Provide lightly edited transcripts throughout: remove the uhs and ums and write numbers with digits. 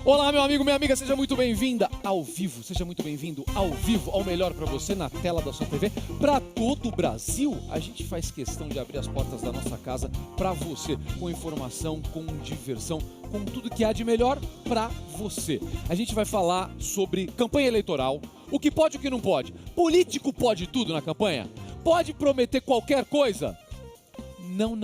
Olá, meu amigo, minha amiga, seja muito bem-vinda ao vivo, seja muito bem-vindo ao vivo, ao melhor pra você na tela da sua TV, pra todo o Brasil. A gente faz questão de abrir as portas da nossa casa pra você, com informação, com diversão, com tudo que há de melhor pra você. A gente vai falar sobre campanha eleitoral, o que pode e o que não pode. Político pode tudo na campanha? Pode prometer qualquer coisa? Não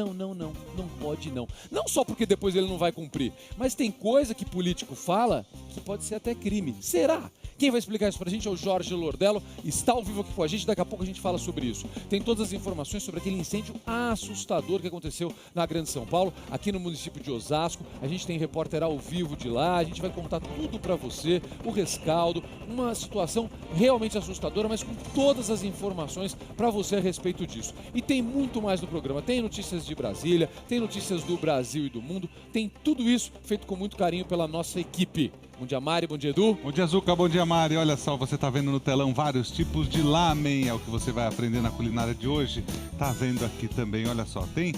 pode não. Não só porque depois ele não vai cumprir, mas tem coisa que político fala que pode ser até crime. Será? Quem vai explicar isso pra gente é o Jorge Lordello, está ao vivo aqui com a gente, daqui a pouco a gente fala sobre isso. Tem todas as informações sobre aquele incêndio assustador que aconteceu na Grande São Paulo, aqui no município de Osasco. A gente tem repórter ao vivo de lá, a gente vai contar tudo pra você, o rescaldo, uma situação realmente assustadora, mas com todas as informações pra você a respeito disso. E tem muito mais no programa, tem notícias de Brasília, tem notícias do Brasil e do mundo, tem tudo isso feito com muito carinho pela nossa equipe. Bom dia, Mari. Bom dia, Edu. Bom dia, Zuca. Bom dia, Mari. Olha só, você tá vendo no telão vários tipos de lamen. É o que você vai aprender na culinária de hoje. Tá vendo aqui também, olha só. Tem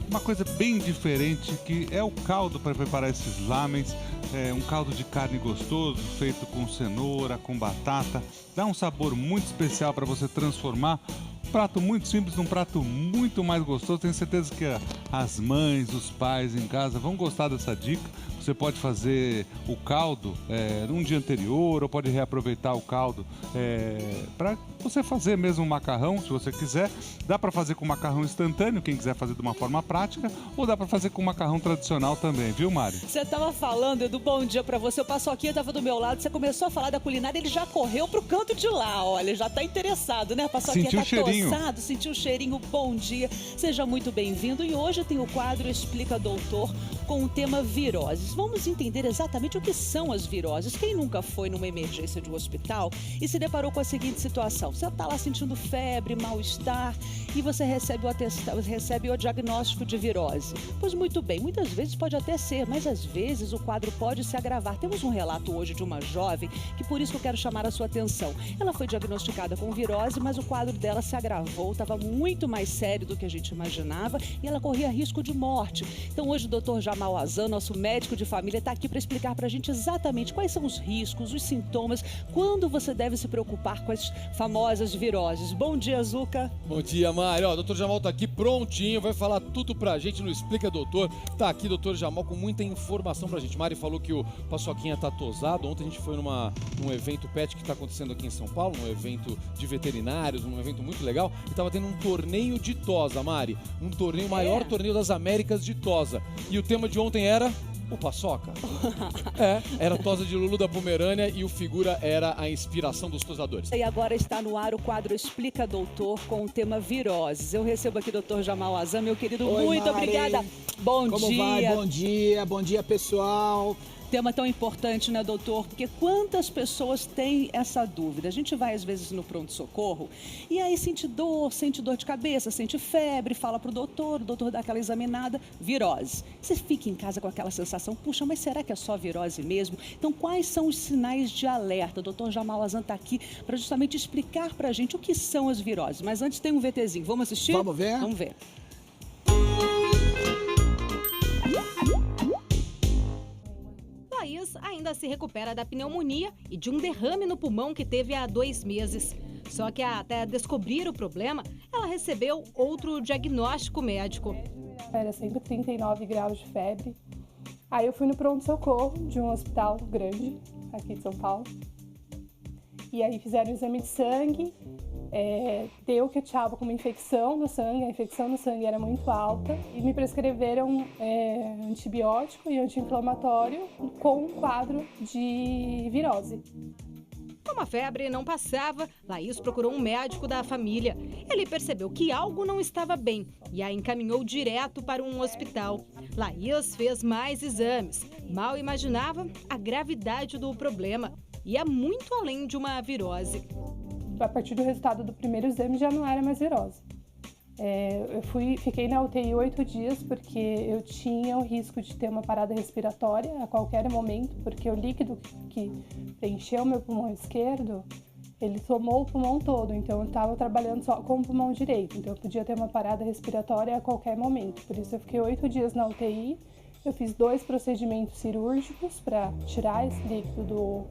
uma coisa bem diferente que é o caldo para preparar esses lamens. É um caldo de carne gostoso, feito com cenoura, com batata. Dá um sabor muito especial para você transformar um prato muito simples num prato muito mais gostoso. Tenho certeza que as mães, os pais em casa vão gostar dessa dica. Você pode fazer o caldo num dia anterior ou pode reaproveitar o caldo para você fazer mesmo um macarrão, se você quiser. Dá para fazer com macarrão instantâneo, quem quiser fazer de uma forma prática, ou dá para fazer com macarrão tradicional também, viu, Mari? Você estava falando, Edu, bom dia para você. O Paçoquinha estava do meu lado, você começou a falar da culinária, ele já correu pro canto de lá, olha, já tá interessado, né? A Paçoquinha Sentiu tá o cheirinho. tossado, sentiu o cheirinho, bom dia. Seja muito bem-vindo. E hoje tem o quadro Explica Doutor com o tema viroses. Vamos entender exatamente o que são as viroses. Quem nunca foi numa emergência de um hospital e se deparou com a seguinte situação? Você está lá sentindo febre, mal-estar e você recebe o diagnóstico de virose. Pois muito bem, muitas vezes pode até ser, mas às vezes o quadro pode se agravar. Temos um relato hoje de uma jovem que por isso eu quero chamar a sua atenção. Ela foi diagnosticada com virose, mas o quadro dela se agravou, estava muito mais sério do que a gente imaginava e ela corria risco de morte. Então hoje o Dr. Jamal Azan, nosso médico de família, está aqui para explicar para a gente exatamente quais são os riscos, os sintomas, quando você deve se preocupar com as famosas viroses. Bom dia, Zuca. Bom dia, Mari. Ó, o Dr. Jamal tá aqui prontinho, vai falar tudo pra gente no Explica Doutor. Tá aqui, Dr. Jamal, com muita informação pra gente. Mari falou que o Paçoquinha tá tosado. Ontem a gente foi num evento pet que tá acontecendo aqui em São Paulo, um evento de veterinários, um evento muito legal, e tava tendo um torneio de tosa, Mari. Um torneio, o maior torneio das Américas de tosa. E o tema de ontem era o Paçoca. Era tosa de Lulu da Pomerânia e o figura era a inspiração dos tosadores. E agora está no ar o quadro Explica Doutor com o tema viroses. Eu recebo aqui o Dr. Jamal Azan, meu querido. Oi, muito Mari. Obrigada. Bom Como dia. vai? Bom dia, pessoal. Tema tão importante, né, doutor? Porque quantas pessoas têm essa dúvida? A gente vai, às vezes, no pronto-socorro e aí sente dor de cabeça, sente febre, fala pro doutor, o doutor dá aquela examinada, virose. Você fica em casa com aquela sensação, puxa, mas será que é só virose mesmo? Então, quais são os sinais de alerta? O doutor Jamal Azan está aqui para justamente explicar pra gente o que são as viroses. Mas antes tem um VTzinho. Vamos assistir? Vamos ver? Vamos ver. Laís ainda se recupera da pneumonia e de um derrame no pulmão que teve há 2 meses. Só que até descobrir o problema, ela recebeu outro diagnóstico médico. Era sempre 39 graus de febre. Aí eu fui no pronto-socorro de um hospital grande, aqui de São Paulo. E aí fizeram um exame de sangue, deu que eu estava com uma infecção no sangue, a infecção no sangue era muito alta e me prescreveram antibiótico e anti-inflamatório com um quadro de virose. Como a febre não passava, Laís procurou um médico da família. Ele percebeu que algo não estava bem e a encaminhou direto para um hospital. Laís fez mais exames. Mal imaginava a gravidade do problema. Ia muito além de uma virose. A partir do resultado do primeiro exame já não era mais virose. Fiquei na UTI 8 dias porque eu tinha o risco de ter uma parada respiratória a qualquer momento, porque o líquido que preencheu o meu pulmão esquerdo, ele tomou o pulmão todo, então eu estava trabalhando só com o pulmão direito, então eu podia ter uma parada respiratória a qualquer momento. Por isso eu fiquei 8 dias na UTI Eu fiz 2 procedimentos cirúrgicos para tirar esse líquido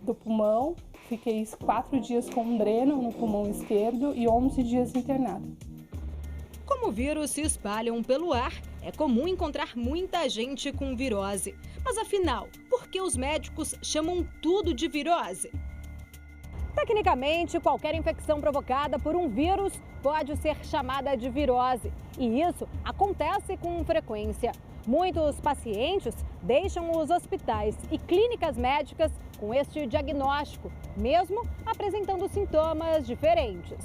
do pulmão. Fiquei 4 dias com um dreno no pulmão esquerdo e 11 dias internada. Como o vírus se espalham pelo ar, é comum encontrar muita gente com virose. Mas afinal, por que os médicos chamam tudo de virose? Tecnicamente, qualquer infecção provocada por um vírus pode ser chamada de virose. E isso acontece com frequência. Muitos pacientes deixam os hospitais e clínicas médicas com este diagnóstico, mesmo apresentando sintomas diferentes.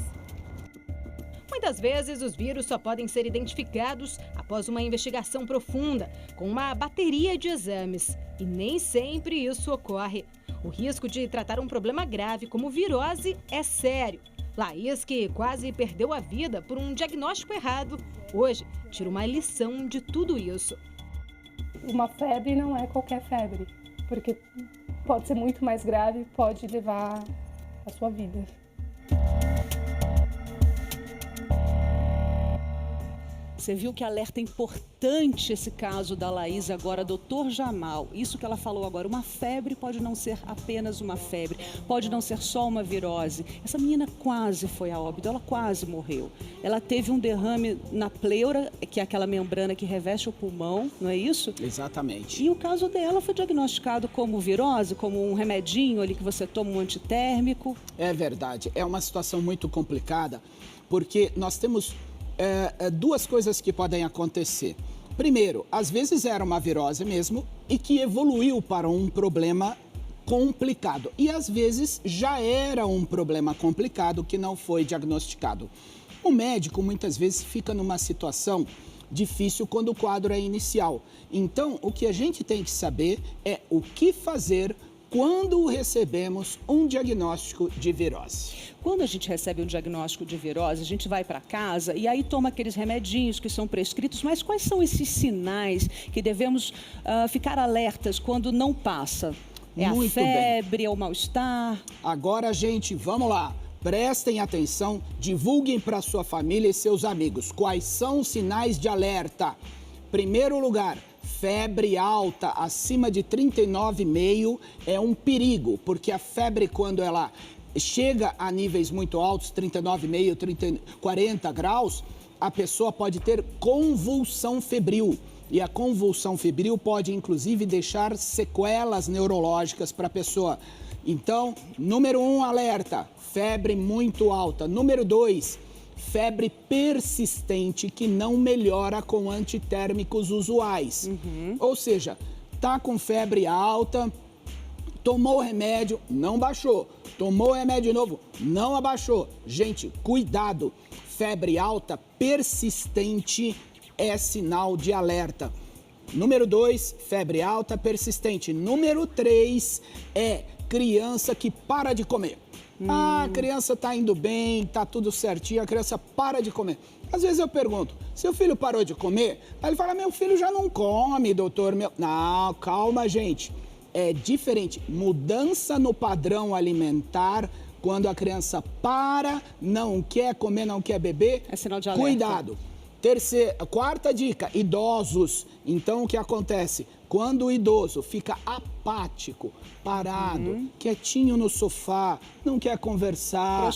Muitas vezes, os vírus só podem ser identificados após uma investigação profunda, com uma bateria de exames. E nem sempre isso ocorre. O risco de tratar um problema grave como virose é sério. Laís, que quase perdeu a vida por um diagnóstico errado, hoje tira uma lição de tudo isso. Uma febre não é qualquer febre, porque pode ser muito mais grave, pode levar a sua vida. Você viu que alerta importante esse caso da Laís agora, doutor Jamal. Isso que ela falou agora, uma febre pode não ser apenas uma febre, pode não ser só uma virose. Essa menina quase foi a óbito, ela quase morreu. Ela teve um derrame na pleura, que é aquela membrana que reveste o pulmão, não é isso? Exatamente. E o caso dela foi diagnosticado como virose, como um remedinho ali que você toma, um antitérmico. É verdade, é uma situação muito complicada, porque nós temos duas coisas que podem acontecer. Primeiro, às vezes era uma virose mesmo e que evoluiu para um problema complicado. E às vezes já era um problema complicado que não foi diagnosticado. O médico muitas vezes fica numa situação difícil quando o quadro é inicial. Então, o que a gente tem que saber é o que fazer quando recebemos um diagnóstico de virose. Quando a gente recebe um diagnóstico de virose, a gente vai para casa e aí toma aqueles remedinhos que são prescritos, mas quais são esses sinais que devemos ficar alertas quando não passa? É Muito a febre, é o mal-estar? Agora, gente, vamos lá. Prestem atenção, divulguem para sua família e seus amigos. Quais são os sinais de alerta? Primeiro lugar, febre alta acima de 39,5 é um perigo, porque a febre, quando ela chega a níveis muito altos, 39,5, 40 graus, a pessoa pode ter convulsão febril. E a convulsão febril pode, inclusive, deixar sequelas neurológicas para a pessoa. Então, número 1, alerta, febre muito alta. Número 2, febre persistente que não melhora com antitérmicos usuais. Ou seja, tá com febre alta, tomou o remédio, não baixou. Tomou o remédio novo, não abaixou. Gente, cuidado. Febre alta persistente é sinal de alerta. Número 2, febre alta persistente. Número 3 é criança que para de comer. A criança tá indo bem, tá tudo certinho, a criança para de comer. Às vezes eu pergunto, seu filho parou de comer? Aí ele fala, meu filho já não come, doutor. Não, calma, gente. É diferente. Mudança no padrão alimentar, quando a criança para, não quer comer, não quer beber, é sinal de alerta. Cuidado. Quarta dica, idosos. Então, o que acontece? Quando o idoso fica apático, parado, quietinho no sofá, não quer conversar...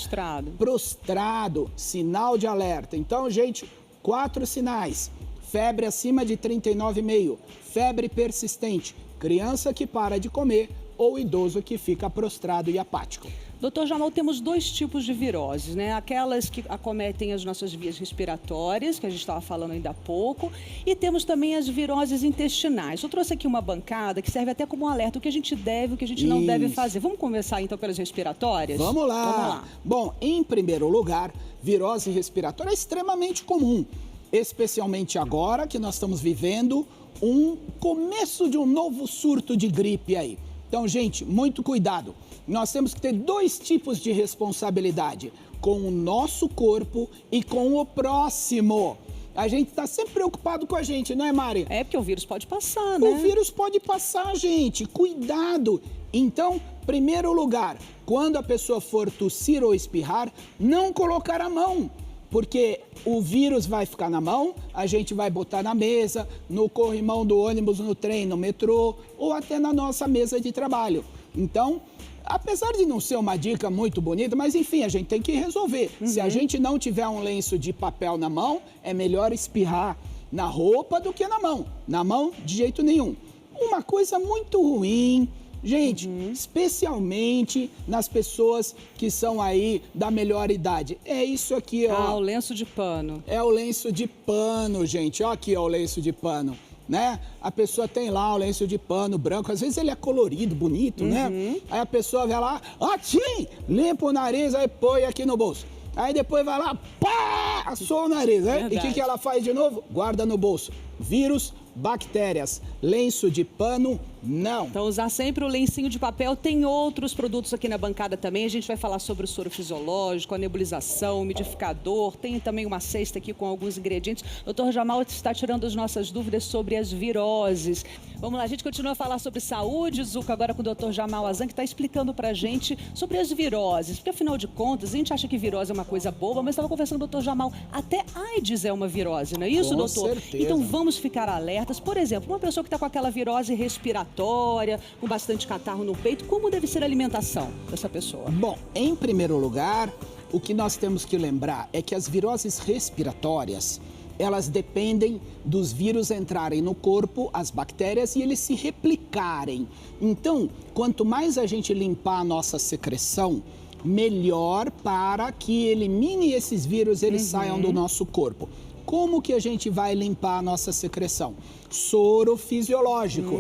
Prostrado, sinal de alerta. Então, gente, 4 sinais. Febre acima de 39,5, febre persistente, criança que para de comer ou idoso que fica prostrado e apático. Doutor Jamal, temos 2 tipos de viroses, né? Aquelas que acometem as nossas vias respiratórias, que a gente estava falando ainda há pouco, e temos também as viroses intestinais. Eu trouxe aqui uma bancada que serve até como um alerta, o que a gente deve, o que a gente não deve fazer. Vamos começar então pelas respiratórias? Vamos lá. Bom, em primeiro lugar, virose respiratória é extremamente comum, especialmente agora que nós estamos vivendo um começo de um novo surto de gripe aí. Então, gente, muito cuidado. Nós temos que ter 2 tipos de responsabilidade, com o nosso corpo e com o próximo. A gente está sempre preocupado com a gente, não é, Mari? É, porque o vírus pode passar, né? O vírus pode passar, gente. Cuidado. Então, primeiro lugar, quando a pessoa for tossir ou espirrar, não colocar a mão. Porque o vírus vai ficar na mão, a gente vai botar na mesa, no corrimão do ônibus, no trem, no metrô ou até na nossa mesa de trabalho. Então, apesar de não ser uma dica muito bonita, mas enfim, a gente tem que resolver. Se a gente não tiver um lenço de papel na mão, é melhor espirrar na roupa do que na mão. Na mão, de jeito nenhum. Uma coisa muito ruim, gente, especialmente nas pessoas que são aí da melhor idade. É isso aqui, ó. Ah, o lenço de pano. É o lenço de pano, gente. Ó aqui, ó, o lenço de pano, né? A pessoa tem lá o lenço de pano branco. Às vezes ele é colorido, bonito, né? Aí a pessoa vai lá, tchim, limpa o nariz, aí põe aqui no bolso. Aí depois vai lá, pá, assou o nariz, né? E o que ela faz de novo? Guarda no bolso. Vírus, bactérias, lenço de pano, não. Então, usar sempre o lencinho de papel. Tem outros produtos aqui na bancada também. A gente vai falar sobre o soro fisiológico, a nebulização, o umidificador. Tem também uma cesta aqui com alguns ingredientes. Dr. Jamal está tirando as nossas dúvidas sobre as viroses. Vamos lá, a gente continua a falar sobre saúde, Zuca, agora com o Dr. Jamal Azan, que está explicando pra gente sobre as viroses. Porque, afinal de contas, a gente acha que virose é uma coisa boba, mas estava conversando com o Dr. Jamal, até AIDS é uma virose, não é isso, doutor? Certeza. Então, vamos ficar alertas. Por exemplo, uma pessoa que está com aquela virose respiratória, com bastante catarro no peito, como deve ser a alimentação dessa pessoa? Bom, em primeiro lugar, o que nós temos que lembrar é que as viroses respiratórias, elas dependem dos vírus entrarem no corpo, as bactérias, e eles se replicarem. Então, quanto mais a gente limpar a nossa secreção, melhor para que elimine esses vírus, eles saiam do nosso corpo. Como que a gente vai limpar a nossa secreção? Soro fisiológico.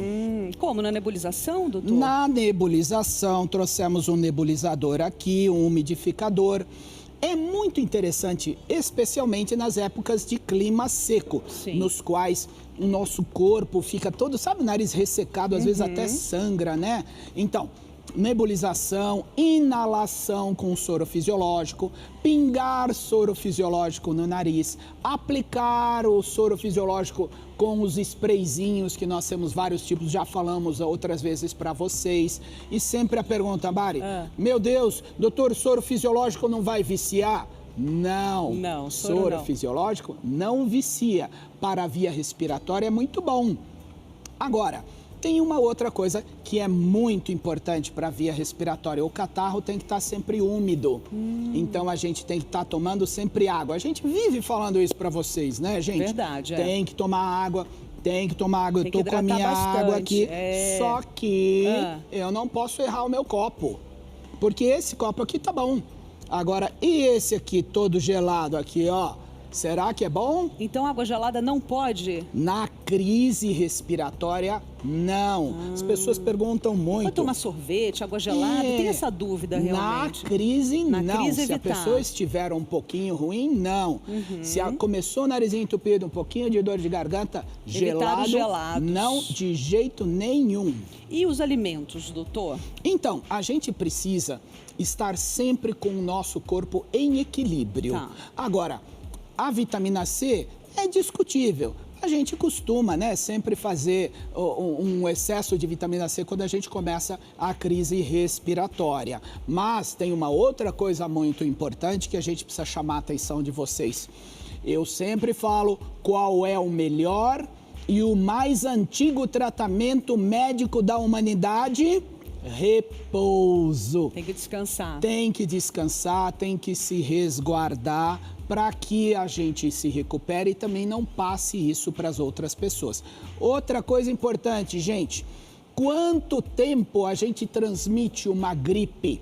Como? Na nebulização, doutor? Na nebulização, trouxemos um nebulizador aqui, um umidificador. É muito interessante, especialmente nas épocas de clima seco, nos quais o nosso corpo fica todo, sabe, o nariz ressecado, às vezes até sangra, né? Então, nebulização, inalação com soro fisiológico, pingar soro fisiológico no nariz, aplicar o soro fisiológico com os sprayzinhos, que nós temos vários tipos, já falamos outras vezes para vocês. E sempre a pergunta, Mari, meu Deus, doutor, soro fisiológico não vai viciar? Não, soro fisiológico não vicia. Para a via respiratória é muito bom. Agora, tem uma outra coisa que é muito importante para a via respiratória. O catarro tem que estar sempre úmido. Então, a gente tem que estar tomando sempre água. A gente vive falando isso para vocês, né, gente? Verdade, Tem que tomar água, tem que tomar água. Eu tô com a minha água aqui. Só que eu não posso errar o meu copo. Porque esse copo aqui tá bom. Agora, e esse aqui todo gelado aqui, ó? Será que é bom? Então, água gelada não pode? Na crise respiratória, não. As pessoas perguntam muito. Pode tomar sorvete, água gelada? Tem essa dúvida realmente? Na crise, não. Crise, se evitar. a pessoa estiver um pouquinho ruim, não. Se começou o narizinho entupido, um pouquinho de dor de garganta, Evitar os gelados. Não, de jeito nenhum. E os alimentos, doutor? Então, a gente precisa estar sempre com o nosso corpo em equilíbrio. Tá. Agora, a vitamina C é discutível. A gente costuma, né, sempre fazer um excesso de vitamina C quando a gente começa a crise respiratória. Mas tem uma outra coisa muito importante que a gente precisa chamar a atenção de vocês. Eu sempre falo qual é o melhor e o mais antigo tratamento médico da humanidade: repouso. Tem que descansar. Tem que descansar, tem que se resguardar para que a gente se recupere e também não passe isso para as outras pessoas. Outra coisa importante, gente, quanto tempo a gente transmite uma gripe?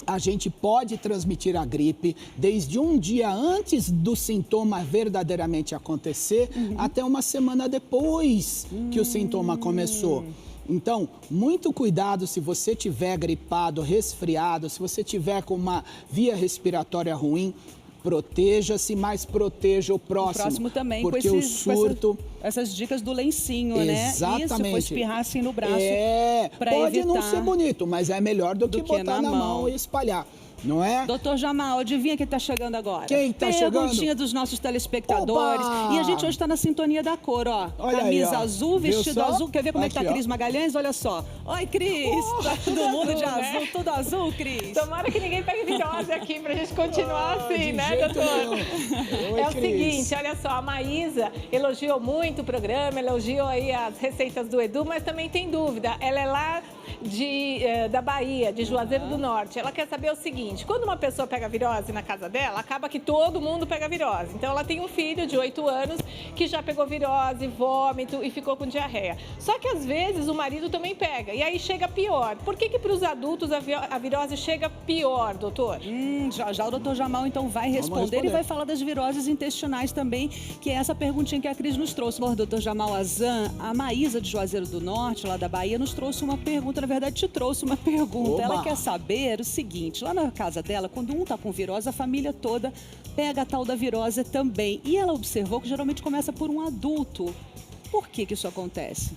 A gente pode transmitir a gripe desde um dia antes do sintoma verdadeiramente acontecer até uma semana depois que o sintoma começou. Então, muito cuidado se você tiver gripado, resfriado, se você tiver com uma via respiratória ruim, proteja-se, mas proteja o próximo. O próximo também, porque o surto... essas dicas do lencinho, né? Exatamente. Isso, foi espirrar assim no braço. Pode evitar. não ser bonito, mas é melhor do que botar na mão e espalhar. não é? Doutor Jamal, adivinha quem tá chegando agora? Quem tá chegando? Perguntinha dos nossos telespectadores. Opa! E a gente hoje tá na sintonia da cor, ó. Olha Camisa aí, ó. azul, Viu vestido só? azul. Quer ver como é que tá a Aqui, ó. Cris Magalhães? Olha só. Oi, Cris. Tá todo mundo de azul, tudo azul, Cris. Tomara que ninguém pegue virose aqui pra gente continuar assim, de né, jeito doutor? nenhum. Oi, É o Cris. seguinte, olha só, a Maísa elogiou muito o programa, elogiou aí as receitas do Edu, mas também tem dúvida. Ela é lá da Bahia, de Juazeiro do Norte. Ela quer saber o seguinte, quando uma pessoa pega virose na casa dela, acaba que todo mundo pega virose. Então ela tem um filho de 8 anos que já pegou virose, vômito e ficou com diarreia. Só que às vezes o marido também pega e aí chega pior. Por que para os adultos a virose chega pior, doutor? Já o doutor Jamal, então, vai responder e vai falar das viroses intestinais também, que é essa perguntinha que a Cris nos trouxe. O doutor Jamal Azan, a Maísa de Juazeiro do Norte, lá da Bahia, nos trouxe uma pergunta, na verdade, te trouxe uma pergunta. Oba! Ela quer saber o seguinte, lá na casa dela, quando um tá com virose, a família toda pega a tal da virose também. E ela observou que geralmente começa por um adulto. Por que isso acontece?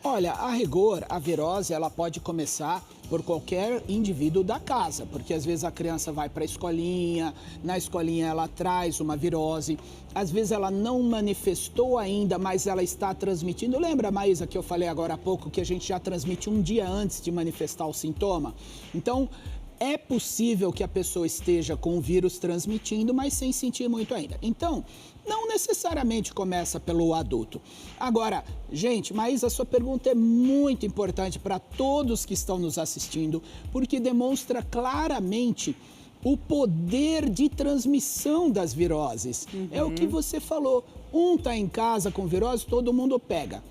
Olha, a rigor, a virose, ela pode começar por qualquer indivíduo da casa, porque às vezes a criança vai para a escolinha, na escolinha ela traz uma virose, às vezes ela não manifestou ainda, mas ela está transmitindo. Lembra, Maísa, que eu falei agora há pouco que a gente já transmite um dia antes de manifestar o sintoma? Então, é possível que a pessoa esteja com o vírus transmitindo, mas sem sentir muito ainda. Então, não necessariamente começa pelo adulto. Agora, gente, Maísa, a sua pergunta é muito importante para todos que estão nos assistindo, porque demonstra claramente o poder de transmissão das viroses. É o que você falou. Um está em casa com virose, todo mundo pega.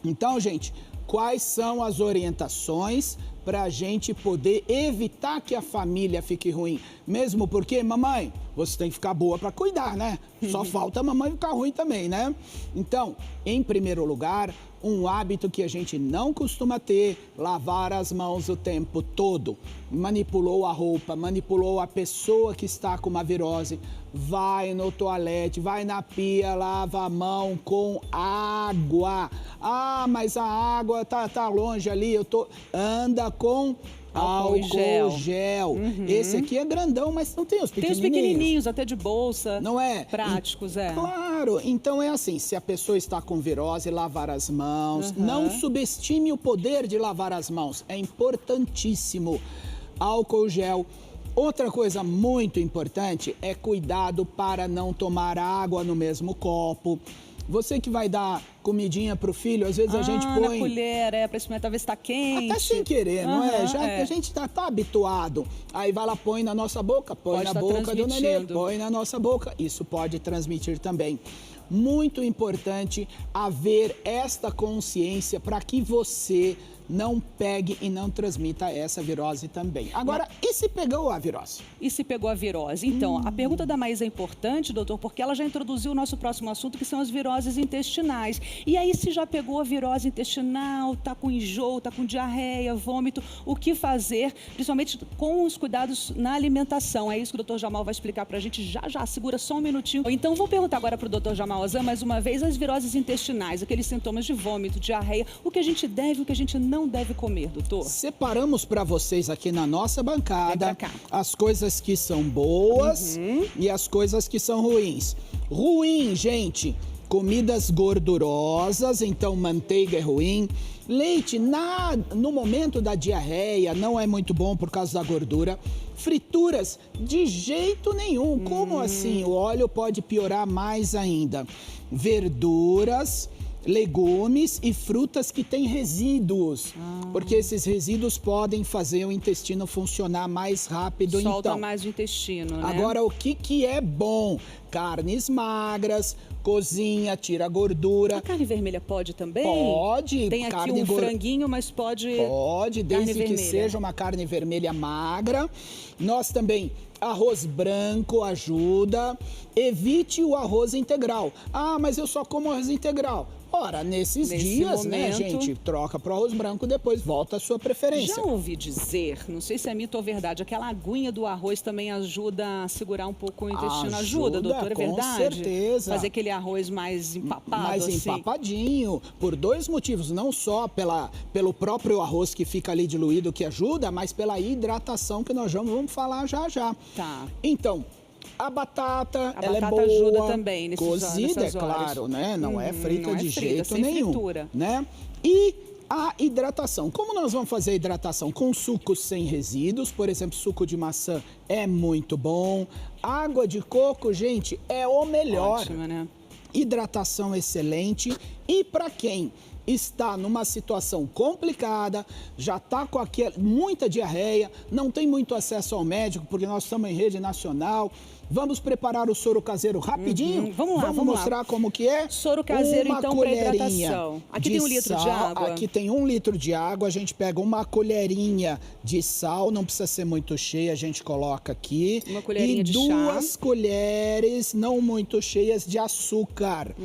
Então, gente, quais são as orientações para a gente poder evitar que a família fique ruim? Mesmo porque, mamãe, você tem que ficar boa para cuidar, né? Só falta a mamãe ficar ruim também, né? Então, em primeiro lugar, um hábito que a gente não costuma ter, lavar as mãos o tempo todo. Manipulou a roupa, manipulou a pessoa que está com uma virose, vai no toalete, vai na pia, lava a mão com água. Ah, mas a água tá longe ali, anda com álcool gel. Esse aqui é grandão, mas não tem os pequenininhos. Tem os pequenininhos, até de bolsa. Não é? Práticos, é. Claro. Então é assim, se a pessoa está com virose, lavar as mãos. Não subestime o poder de lavar as mãos. É importantíssimo. Álcool gel. Outra coisa muito importante é cuidado para não tomar água no mesmo copo. Você que vai dar comidinha pro filho, às vezes a gente põe... na colher, para experimentar ver se tá quente. Até sem querer, não é? Já a gente tá habituado. Aí vai lá, põe na nossa boca, põe na boca do neném, põe na nossa boca. Isso pode transmitir também. Muito importante haver esta consciência para que você não pegue e não transmita essa virose também. Agora, e se pegou a virose? E se pegou a virose? Então, a pergunta da Maísa é importante, doutor, porque ela já introduziu o nosso próximo assunto, que são as viroses intestinais. E aí, se já pegou a virose intestinal, tá com enjoo, tá com diarreia, vômito, o que fazer, principalmente com os cuidados na alimentação? É isso que o doutor Jamal vai explicar pra gente já. Segura só um minutinho. Então, vou perguntar agora pro doutor Jamal Azan, mais uma vez, as viroses intestinais, aqueles sintomas de vômito, diarreia, o que a gente deve, o que a gente não deve comer, doutor? Separamos para vocês aqui na nossa bancada as coisas que são boas e as coisas que são ruins. Ruim, gente, comidas gordurosas, então manteiga é ruim. Leite, no momento da diarreia, não é muito bom por causa da gordura. Frituras, de jeito nenhum. Como assim? O óleo pode piorar mais ainda. Verduras, legumes e frutas que têm resíduos, porque esses resíduos podem fazer o intestino funcionar mais rápido. Solta então. mais o intestino, né? Agora, o que é bom? Carnes magras, cozinha, tira a gordura. A carne vermelha pode também? Pode. Tem aqui um franguinho, mas pode... Pode, desde que seja uma carne vermelha magra. Nós também... Arroz branco ajuda. Evite o arroz integral. Ah, mas eu só como arroz integral. Ora, nesse dias, momento, né, gente, troca para o arroz branco, depois volta a sua preferência. Já ouvi dizer, não sei se é mito ou verdade, aquela aguinha do arroz também ajuda a segurar um pouco o intestino. Ajuda, doutor, é verdade? Com certeza. Fazer aquele aquele arroz mais empapado, mais assim. empapadinho, por dois motivos, não só pelo próprio arroz que fica ali diluído, que ajuda, mas pela hidratação que nós vamos falar já. Tá. Então, a batata, ela é batata boa, ajuda também cozida, nessas é horas. claro, né? Não é frita não é de frita, jeito sem nenhum, fritura. né? E a hidratação. Como nós vamos fazer a hidratação? Com sucos sem resíduos, por exemplo, suco de maçã é muito bom. Água de coco, gente, é o melhor. Ótima, né? Hidratação excelente. E para quem está numa situação complicada, já está com muita diarreia, não tem muito acesso ao médico, porque nós estamos em rede nacional. Vamos preparar o soro caseiro rapidinho? Vamos mostrar como que é? Soro caseiro, uma então, para colherinha hidratação. Aqui de tem 1 litro de sal, água. Aqui tem 1 litro de água, a gente pega uma colherinha de sal, não precisa ser muito cheia, a gente coloca aqui. Uma colherinha e de chá. 2 colheres, não muito cheias, de açúcar.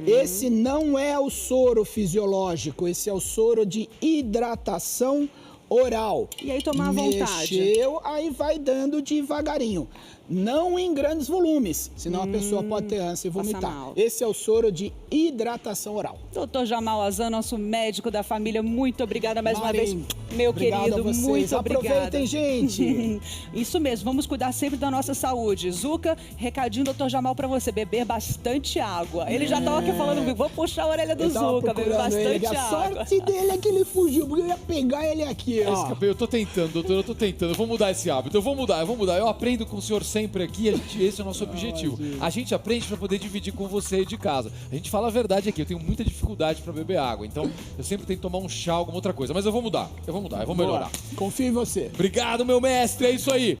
Esse não é o soro fisiológico, esse é o soro de hidratação oral. E aí tomar à vontade. Mexeu, aí vai dando devagarinho. Não em grandes volumes, senão a pessoa pode ter ânsia e passa vomitar. mal. Esse é o soro de hidratação oral. Doutor Jamal Azan, nosso médico da família, muito obrigada mais uma vez, meu obrigado querido, a vocês. muito obrigada. Aproveitem, gente. Isso mesmo, vamos cuidar sempre da nossa saúde. Zuca, recadinho, doutor Jamal, pra você, beber bastante água. Ele já tava aqui falando comigo, vou puxar a orelha do Eu tava Zuca, beber procurando ele bastante aqui. A água. sorte dele é que ele fugiu, porque eu ia pegar ele aqui, ó. Escapei, eu tô tentando, doutor, eu tô tentando. Eu vou mudar esse hábito, eu vou mudar. Eu aprendo com o senhor sempre aqui, esse é o nosso objetivo. A gente aprende pra poder dividir com você aí de casa. A gente fala a verdade aqui, eu tenho muita dificuldade pra beber água, então eu sempre tenho que tomar um chá, alguma outra coisa. Mas eu vou mudar, eu vou melhorar. Confio em você. Obrigado, meu mestre, é isso aí.